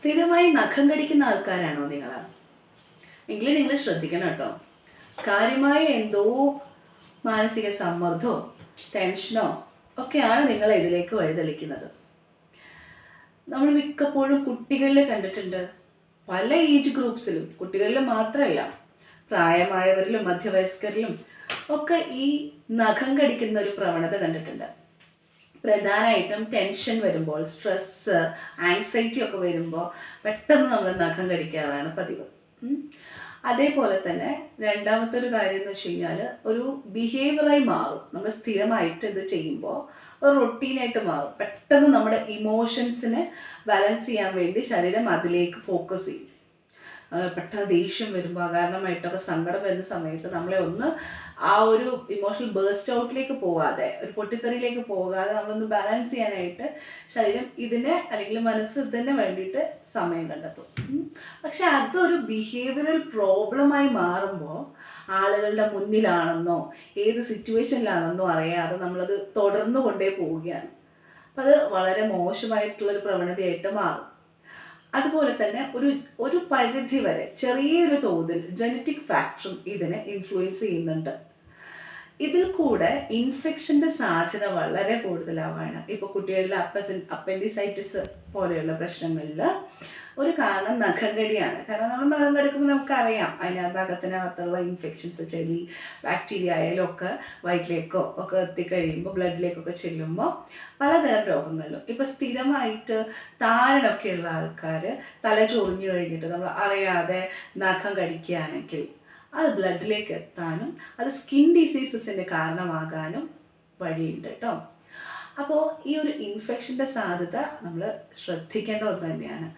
സ്ഥിരമായി നഖം കടിക്കുന്ന ആൾക്കാരാണോ നിങ്ങൾ? എങ്കിലും നിങ്ങൾ ശ്രദ്ധിക്കണം കേട്ടോ. കാര്യമായ എന്തോ മാനസിക സമ്മർദ്ദമോ ടെൻഷനോ ഒക്കെയാണ് നിങ്ങളെ ഇതിലേക്ക് വഴിതെളിക്കുന്നത്. നമ്മൾ മിക്കപ്പോഴും കുട്ടികളിൽ കണ്ടിട്ടുണ്ട്, പല ഏജ് ഗ്രൂപ്പ്സിലും, കുട്ടികളിൽ മാത്രമല്ല പ്രായമായവരിലും മധ്യവയസ്കരിലും ഒക്കെ ഈ നഖം കടിക്കുന്ന ഒരു പ്രവണത കണ്ടിട്ടുണ്ട്. പ്രധാനമായിട്ടും ടെൻഷൻ വരുമ്പോൾ, സ്ട്രെസ്, ആങ്സൈറ്റി ഒക്കെ വരുമ്പോൾ പെട്ടെന്ന് നമ്മൾ നഖം കടിക്കാറാണ് പതിവ്. അതേപോലെ തന്നെ രണ്ടാമത്തെ ഒരു കാര്യം എന്ന് വെച്ച് കഴിഞ്ഞാൽ ഒരു ബിഹേവിയറായി മാറും. നമ്മൾ സ്ഥിരമായിട്ട് ഇത് ചെയ്യുമ്പോൾ ഒരു റൊട്ടീനായിട്ട് മാറും. പെട്ടെന്ന് നമ്മുടെ ഇമോഷൻസിനെ ബാലൻസ് ചെയ്യാൻ വേണ്ടി ശരീരം അതിലേക്ക് ഫോക്കസ് ചെയ്യും. പെട്ടെന്ന് ദേഷ്യം വരുമ്പോൾ, അകാരണമായിട്ടൊക്കെ സങ്കടം വരുന്ന സമയത്ത് നമ്മളെ ഒന്ന് ആ ഒരു ഇമോഷണൽ ബേസ്റ്റ് ഔട്ടിലേക്ക് പോകാതെ, ഒരു പൊട്ടിത്തെറിയിലേക്ക് പോകാതെ നമ്മളൊന്ന് ബാലൻസ് ചെയ്യാനായിട്ട് ശരീരം ഇതിനെ അല്ലെങ്കിൽ മനസ്സ് ഇതിന് വേണ്ടിയിട്ട് സമയം കണ്ടെത്തും. പക്ഷെ അതൊരു ബിഹേവിയറൽ പ്രോബ്ലമായി മാറുമ്പോൾ ആളുകളുടെ മുന്നിലാണെന്നോ ഏത് സിറ്റുവേഷനിലാണെന്നോ അറിയാതെ നമ്മളത് തുടർന്നു കൊണ്ടേ പോവുകയാണ്. അപ്പം അത് വളരെ മോശമായിട്ടുള്ളൊരു പ്രവണതയായിട്ട് മാറും. അതുപോലെ തന്നെ ഒരു പരിധി വരെ ചെറിയൊരു തോതിൽ ജനറ്റിക് ഫാക്ടറും ഇതിനെ ഇൻഫ്ലുവൻസ് ചെയ്യുന്നുണ്ട്. ഇതിൽ കൂടെ ഇൻഫെക്ഷൻ്റെ സാധ്യത വളരെ കൂടുതലാവാണ്. ഇപ്പോൾ കുട്ടികളിലെ അപ്പൻഡിസൈറ്റിസ് പോലെയുള്ള പ്രശ്നങ്ങളിൽ ഒരു കാരണം നഖം കടിയാണ്. കാരണം നമ്മൾ നഖം കടിക്കുമ്പോൾ നമുക്കറിയാം നഖത്തിനകത്തുള്ള ഇൻഫെക്ഷൻസ്, ചെളി, ബാക്ടീരിയ ആയാലും ഒക്കെ വയറ്റിലേക്കോ ഒക്കെ എത്തിക്കഴിയുമ്പോൾ ബ്ലഡിലേക്കൊക്കെ ചെല്ലുമ്പോൾ പലതരം രോഗങ്ങളിലും ഇപ്പോൾ സ്ഥിരമായിട്ട് താരനൊക്കെയുള്ള ആൾക്കാർ തല ചൊറിഞ്ഞു കഴിഞ്ഞിട്ട് നമ്മൾ അറിയാതെ നഖം കടിക്കുകയാണെങ്കിൽ അത് ബ്ലഡിലേക്ക് എത്താനും അത് സ്കിൻ ഡിസീസസിൻ്റെ കാരണമാകാനും വഴിയുണ്ട് കേട്ടോ. അപ്പോൾ ഈ ഒരു ഇൻഫെക്ഷൻ്റെ സാധ്യത നമ്മൾ ശ്രദ്ധിക്കേണ്ട ഒന്ന് തന്നെയാണ്.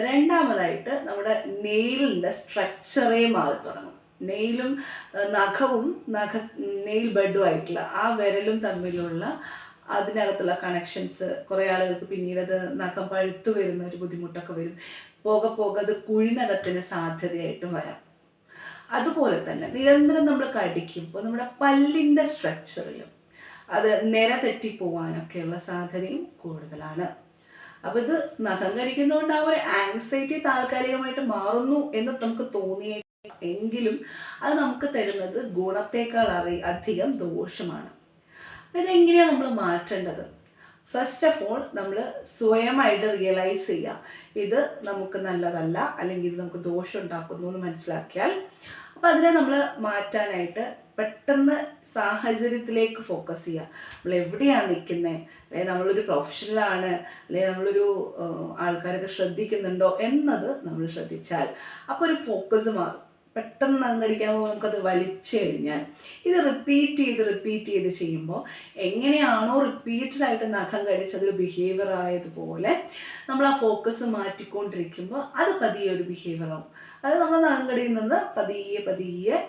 രണ്ടാമതായിട്ട് നമ്മുടെ നെയിലിൻ്റെ സ്ട്രക്ചറേ മാറി തുടങ്ങും. നെയിലും നഖവും നെയിൽ ബെഡുമായിട്ടുള്ള ആ വിരലും തമ്മിലുള്ള അതിനകത്തുള്ള കണക്ഷൻസ് കുറേ ആളുകൾക്ക് പിന്നീട് അത് നഖം പഴുത്തു വരുന്ന ഒരു ബുദ്ധിമുട്ടൊക്കെ വരും. പോകെ അത് കുഴിനഖത്തിന് സാധ്യതയായിട്ടും വരാം. അതുപോലെ തന്നെ നിരന്തരം നമ്മൾ കടിക്കുമ്പോൾ നമ്മുടെ പല്ലിൻ്റെ സ്ട്രക്ചറിലും അത് നിര തെറ്റിപ്പോവാനൊക്കെയുള്ള സാധ്യതയും കൂടുതലാണ്. അപ്പോൾ ഇത് നഖം കടിക്കുന്നതുകൊണ്ട് ആ ഒരു ആങ്സൈറ്റി താൽക്കാലികമായിട്ട് മാറുന്നു എന്ന് നമുക്ക് തോന്നിയെങ്കിലും അത് നമുക്ക് തരുന്നത് ഗുണത്തേക്കാൾ അധികം ദോഷമാണ്. അപ്പോൾ ഇതെങ്ങനെയാണ് നമ്മൾ മാറ്റേണ്ടത്? ഫസ്റ്റ് ഓഫ് ഓൾ നമ്മൾ സ്വയമായിട്ട് റിയലൈസ് ചെയ്യുക, ഇത് നമുക്ക് നല്ലതല്ല അല്ലെങ്കിൽ ഇത് നമുക്ക് ദോഷം ഉണ്ടാക്കുന്നു എന്ന് മനസ്സിലാക്കിയാൽ അപ്പോൾ അതിനെ നമ്മൾ മാറ്റാനായിട്ട് പെട്ടെന്ന് സാഹചര്യത്തിലേക്ക് ഫോക്കസ് ചെയ്യുക. നമ്മൾ എവിടെയാണ് നിൽക്കുന്നത്, അല്ലെങ്കിൽ നമ്മളൊരു പ്രൊഫഷണലാണ്, അല്ലെങ്കിൽ നമ്മളൊരു ആൾക്കാരൊക്കെ ശ്രദ്ധിക്കുന്നുണ്ടോ എന്നത് നമ്മൾ ശ്രദ്ധിച്ചാൽ അപ്പോൾ ഒരു ഫോക്കസ് മാറും. പെട്ടെന്ന് നഖം കടിക്കാൻ പോകുമ്പോൾ നമുക്കത് വലിച്ചു കഴിഞ്ഞാൽ ഇത് റിപ്പീറ്റ് ചെയ്ത് ചെയ്യുമ്പോൾ എങ്ങനെയാണോ റിപ്പീറ്റഡായിട്ട് നഖം കടിച്ചതൊരു ബിഹേവിയർ ആയതുപോലെ നമ്മൾ ആ ഫോക്കസ് മാറ്റിക്കൊണ്ടിരിക്കുമ്പോൾ അത് പതിയെ ഒരു ബിഹേവിയർ ആവും. അത് നമ്മൾ നഖം കടിയിൽ നിന്ന് പതിയെ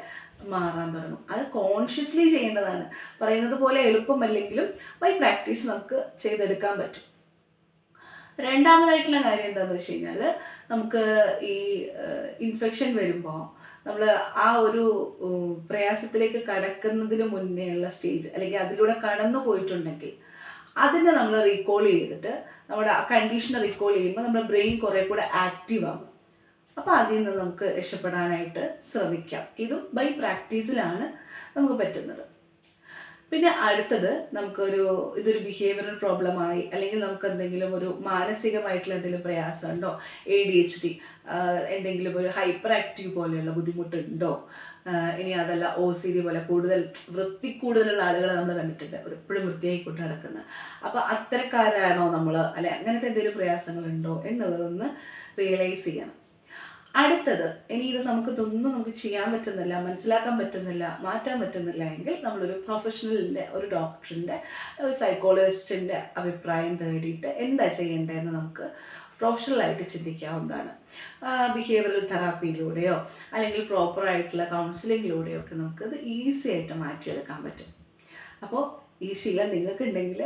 മാറാൻ തുടങ്ങും. അത് കോൺഷ്യസ്ലി ചെയ്യേണ്ടതാണ്. പറയുന്നത് പോലെ എളുപ്പമല്ലെങ്കിലും ബൈ പ്രാക്ടീസ് നമുക്ക് ചെയ്തെടുക്കാൻ പറ്റും. രണ്ടാമതായിട്ടുള്ള കാര്യം എന്താണെന്ന് വെച്ച് കഴിഞ്ഞാൽ, നമുക്ക് ഈ ഇൻഫെക്ഷൻ വരുമ്പോൾ നമ്മൾ ആ ഒരു പ്രയാസത്തിലേക്ക് കടക്കുന്നതിന് മുന്നേ ഉള്ള സ്റ്റേജ് അല്ലെങ്കിൽ അതിലൂടെ കടന്നു പോയിട്ടുണ്ടെങ്കിൽ അതിനെ നമ്മൾ റീകോൾ ചെയ്തിട്ട് നമ്മുടെ ആ കണ്ടീഷനെ റീകോൾ ചെയ്യുമ്പോൾ നമ്മുടെ ബ്രെയിൻ കുറേ കൂടെ ആക്റ്റീവ് ആകും. അപ്പോൾ അതിൽ നിന്ന് നമുക്ക് രക്ഷപ്പെടാനായിട്ട് ശ്രമിക്കാം. ഇതും ബൈ പ്രാക്ടീസിലാണ് നമുക്ക് പറ്റുന്നത്. പിന്നെ അടുത്തത് ഇതൊരു ബിഹേവിയറൽ പ്രോബ്ലമായി അല്ലെങ്കിൽ നമുക്ക് എന്തെങ്കിലും ഒരു മാനസികമായിട്ടുള്ള എന്തെങ്കിലും പ്രയാസമുണ്ടോ, ADHD, എന്തെങ്കിലും ഒരു ഹൈപ്പർ ആക്റ്റീവ് പോലെയുള്ള ബുദ്ധിമുട്ടുണ്ടോ, ഇനി അതല്ല OCD പോലെ കൂടുതലുള്ള ആളുകളെ നമ്മൾ കണ്ടിട്ടുണ്ട്, എപ്പോഴും വൃത്തിയായി കൊണ്ട് നടക്കുന്നത്. അപ്പോൾ അത്തരക്കാരാണോ നമ്മൾ, അല്ലെ അങ്ങനത്തെ എന്തെങ്കിലും പ്രയാസങ്ങളുണ്ടോ എന്നുള്ളതൊന്ന് റിയലൈസ് ചെയ്യണം. അടുത്തത്, ഇനി ഇത് നമുക്ക് ചെയ്യാൻ പറ്റുന്നില്ല, മനസ്സിലാക്കാൻ പറ്റുന്നില്ല, മാറ്റാൻ പറ്റുന്നില്ല എങ്കിൽ നമ്മളൊരു പ്രൊഫഷണലിൻ്റെ, ഒരു ഡോക്ടറിൻ്റെ, ഒരു സൈക്കോളജിസ്റ്റിൻ്റെ അഭിപ്രായം തേടിയിട്ട് എന്താ ചെയ്യേണ്ടതെന്ന് നമുക്ക് പ്രൊഫഷണലായിട്ട് ചിന്തിക്കാവുന്നതാണ്. ബിഹേവിയറൽ തെറാപ്പിയിലൂടെയോ അല്ലെങ്കിൽ പ്രോപ്പറായിട്ടുള്ള കൗൺസിലിങ്ങിലൂടെയോ ഒക്കെ നമുക്കത് ഈസി ആയിട്ട് മാറ്റിയെടുക്കാൻ പറ്റും. അപ്പോൾ ഈ ശീലം നിങ്ങൾക്കുണ്ടെങ്കിൽ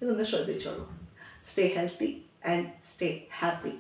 ഇതൊന്ന് ശ്രദ്ധിച്ചോളൂ. Stay healthy and stay happy.